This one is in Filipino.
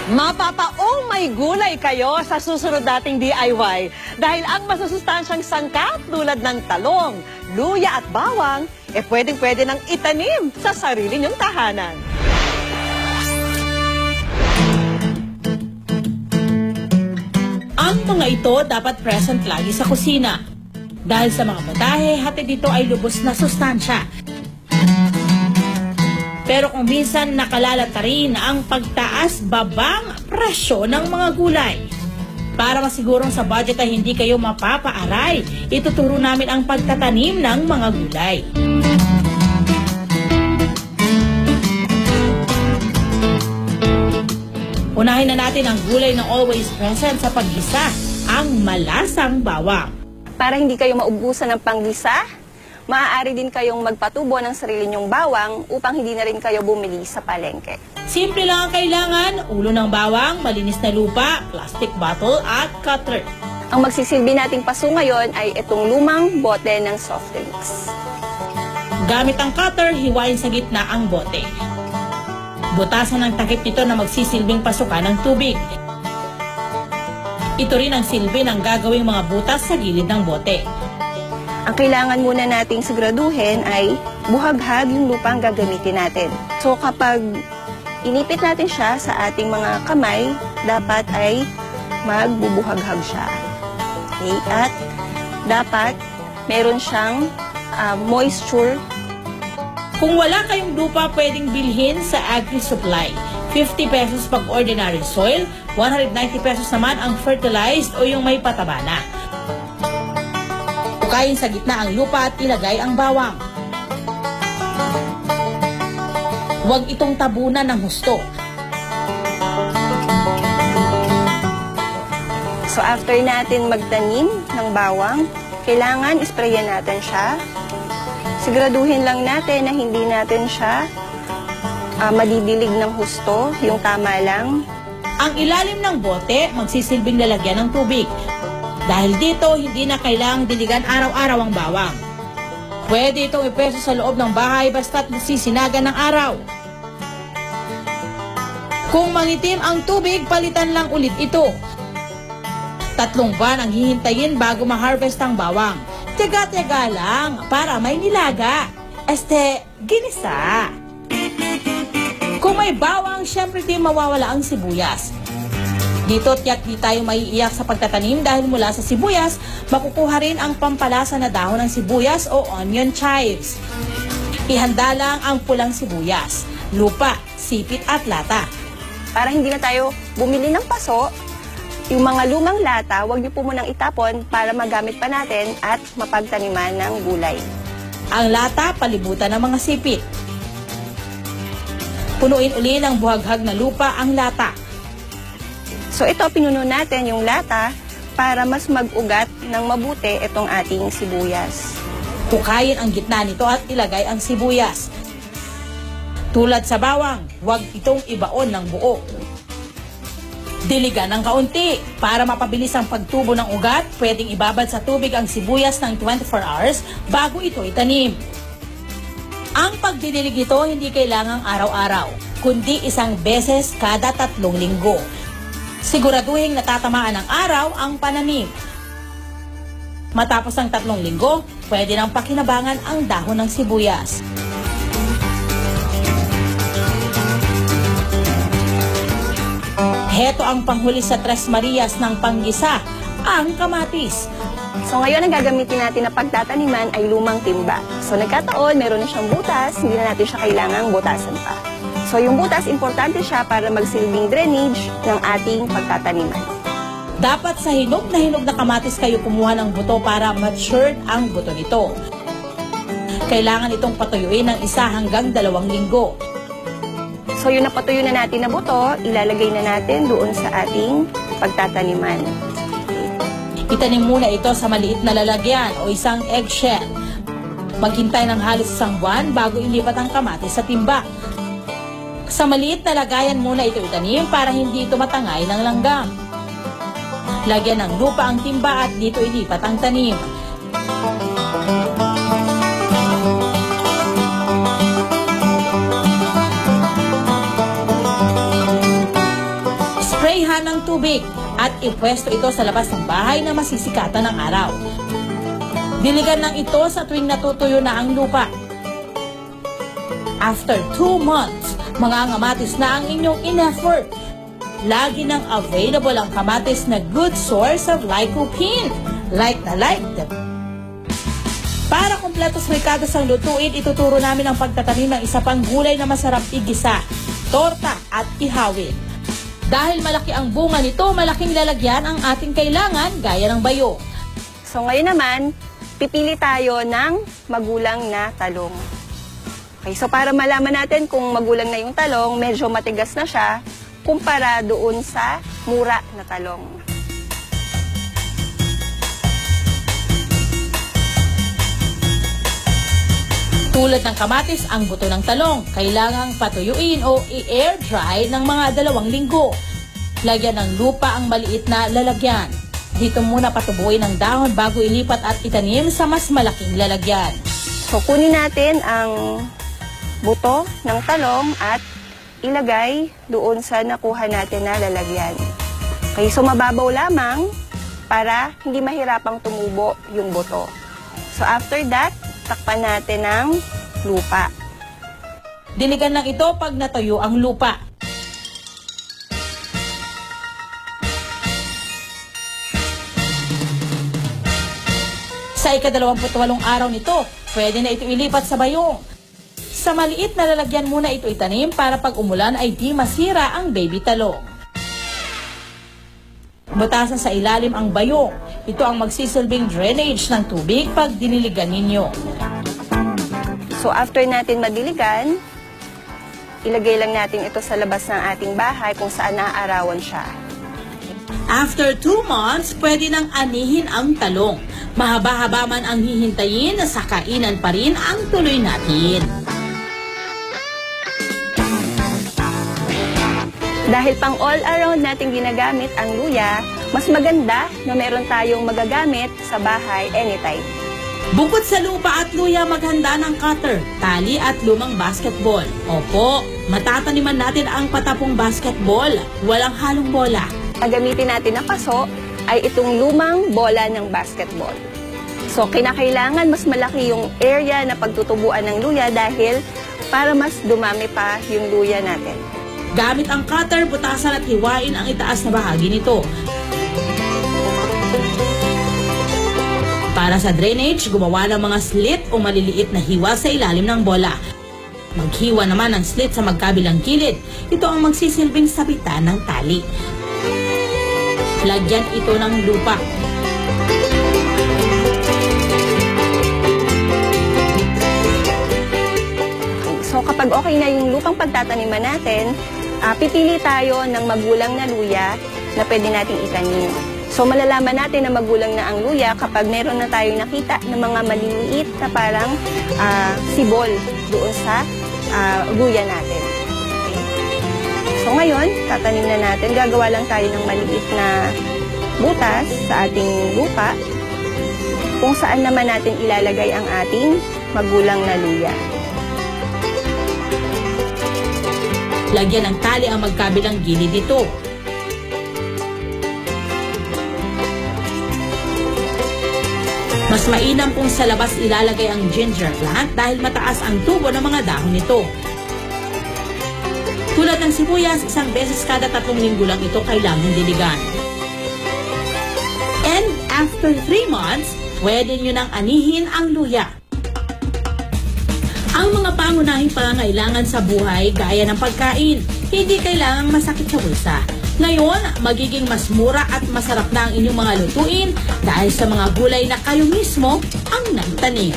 Mapapa-oh my gulay kayo sa susunod nating DIY dahil ang masusustansyang sangkap tulad ng talong, luya at bawang pwedeng-pwede nang itanim sa sarili niyong tahanan. Ang mga ito dapat present lagi sa kusina. Dahil sa mga putahe, hatid dito ay lubos na sustansya. Pero kung minsan nakalalata rin ang pagtaas-babang presyo ng mga gulay. Para masigurong sa budget ay hindi kayo mapapaaray, ituturo namin ang pagtatanim ng mga gulay. Unahin na natin ang gulay na always present sa paggisa, ang malasang bawang. Para hindi kayo maubusan ng panggisa, maaari din kayong magpatubo ng sarili nyong bawang upang hindi na rin kayo bumili sa palengke. Simple lang ang kailangan, ulo ng bawang, malinis na lupa, plastic bottle at cutter. Ang magsisilbi nating paso ngayon ay itong lumang bote ng soft drinks. Gamit ang cutter, hiwain sa gitna ang bote. Butasan ang takip nito na magsisilbing pasukan ng tubig. Ito rin ang silbi ng gagawing mga butas sa gilid ng bote. Ang kailangan muna nating siguraduhin ay buhaghag yung lupa ang gagamitin natin. So kapag inipit natin siya sa ating mga kamay, dapat ay magbubuhaghag siya. Okay? At dapat meron siyang moisture. Kung wala kayong lupa, pwedeng bilhin sa Agri-Supply. 50 pesos pag ordinary soil, 190 pesos naman ang fertilized o yung may pataba na. Pukayin sa gitna ang lupa at ilagay ang bawang. Huwag itong tabunan ng husto. So after natin magtanim ng bawang, kailangan isprayan natin siya. Siguraduhin lang natin na hindi natin siya madidilig ng husto, yung tama lang. Ang ilalim ng bote, magsisilbing lalagyan ng tubig. Dahil dito, hindi na kailangang diligan araw-araw ang bawang. Pwede itong ipreso sa loob ng bahay basta't nasisinagan ng araw. Kung mangitim ang tubig, palitan lang ulit ito. 3 buwan ang hihintayin bago ma-harvest ang bawang. Tiyaga-tiyaga lang para may nilaga. Ginisa. Kung may bawang, syempre di mawawala ang sibuyas. Dito tiyak di tayo maiiyak sa pagtatanim dahil mula sa sibuyas, makukuha rin ang pampalasa na dahon ng sibuyas o onion chives. Ihanda lang ang pulang sibuyas, lupa, sipit at lata. Para hindi na tayo bumili ng paso, yung mga lumang lata, huwag niyo po munang itapon para magamit pa natin at mapagtaniman ng gulay. Ang lata, palibutan ng mga sipit. Punuin uli ng buhaghag na lupa ang lata. So ito, pinuno natin yung lata para mas mag-ugat ng mabuti itong ating sibuyas. Hukayin ang gitna nito at ilagay ang sibuyas. Tulad sa bawang, huwag itong ibaon ng buo. Diligan ng kaunti. Para mapabilis ang pagtubo ng ugat, pwedeng ibabad sa tubig ang sibuyas ng 24 hours bago ito itanim. Ang pagdidilig nito hindi kailangang araw-araw, kundi 1 beses kada 3 linggo. Siguraduhin natatamaan ng araw ang pananim. Matapos ang 3 linggo, pwede nang pakinabangan ang dahon ng sibuyas. Heto ang panghuli sa Tres Marias ng panggisa, ang kamatis. So ngayon, ang gagamitin natin na pagtataniman ay lumang timba. So nagkataon, meron na siyang butas, hindi na natin siya kailangang butasan pa. So yung butas, importante siya para magsilbing drainage ng ating pagtataniman. Dapat sa hinog na kamatis kayo kumuha ng buto para matured ang buto nito. Kailangan itong patuyuin ng 1 hanggang 2 linggo. So yung napatuyo na natin na buto, ilalagay na natin doon sa ating pagtataniman. Itanim muna ito sa maliit na lalagyan o isang eggshell. Maghintay ng halos 1 buwan bago ilipat ang kamatis sa timba. Sa maliit na lagayan muna ito itanim para hindi ito matangay ng langgam. Lagyan ng lupa ang timba at dito ilipat ang tanim. inihan ng tubig at ipwesto ito sa labas ng bahay na masisikatan ng araw. Diligan ng ito sa tuwing natutuyo na ang lupa. After 2 months, mga kamatis na ang inyong in-effort. Lagi nang available ang kamatis na good source of lycopene. Like na like. Para kumpletos rikadas ang lutuin, ituturo namin ang pagtatanim ng isa pang gulay na masarap igisa, torta at ihawin. Dahil malaki ang bunga nito, malaking lalagyan ang ating kailangan gaya ng bayo. So ngayon naman, pipili tayo ng magulang na talong. Okay, so para malaman natin kung magulang na yung talong, medyo matigas na siya kumpara doon sa mura na talong. Tulad ng kamatis, ang buto ng talong, kailangang patuyuin o i-air dry ng mga 2 linggo. Lagyan ng lupa ang maliit na lalagyan. Dito muna patubuin ang dahon bago ilipat at itanim sa mas malaking lalagyan. So kunin natin ang buto ng talong at ilagay doon sa nakuha natin na lalagyan. Okay, so mababaw lamang para hindi mahirapang tumubo yung buto. So after that, takpan natin ng lupa. Diligan lang ito pag natuyo ang lupa. Sa ika-28 araw nito, pwede na ito ilipat sa bayong. Sa maliit na lalagyan muna ito itanim para pag umulan ay di masira ang baby talong. Butasan sa ilalim ang bayong. Ito ang magsisilbing drainage ng tubig pag diniligan ninyo. So after natin madiligan, ilagay lang natin ito sa labas ng ating bahay kung saan naaarawan siya. After 2 months, pwede nang anihin ang talong. Mahaba-haba man ang hihintayin, sa kainan pa rin ang tuloy natin. Dahil pang all-around natin ginagamit ang luya, mas maganda na meron tayong magagamit sa bahay anytime. Bukod sa lupa at luya, maghanda ng cutter, tali at lumang basketball. Opo, matataniman natin ang patapong basketball, walang halong bola. Ang gamitin natin na paso ay itong lumang bola ng basketball. So kinakailangan mas malaki yung area na pagtutubuan ng luya dahil para mas dumami pa yung luya natin. Gamit ang cutter, butasan at hiwain ang itaas na bahagi nito. Para sa drainage, gumawa ng mga slit o maliliit na hiwa sa ilalim ng bola. Maghiwa naman ng slit sa magkabilang gilid. Ito ang magsisilbing sabitan ng tali. Lagyan ito ng lupa. So kapag okay na yung lupang pagtataniman natin, pipili tayo ng magulang na luya na pwede nating itanim. So malalaman natin na magulang na ang luya kapag meron na tayong nakita ng mga maliliit na parang sibol doon sa luya natin. Okay. So ngayon, tatanim na natin. Gagawa lang tayo ng maliit na butas sa ating lupa kung saan naman natin ilalagay ang ating magulang na luya. Lagyan ng tali ang magkabilang gilid nito. Mas mainam kung sa labas ilalagay ang ginger plant dahil mataas ang tubo ng mga dahon nito. Tulad ng sibuyas, 1 beses kada 3 linggo lang ito kailangan diligan. And after 3 months, pwede nyo nang anihin ang luya. Ang mga pangunahing pangangailangan sa buhay gaya ng pagkain, hindi kailangang masakit sa bulsa. Ngayon, magiging mas mura at masarap na ang inyong mga lutuin dahil sa mga gulay na kayo mismo ang nagtanim.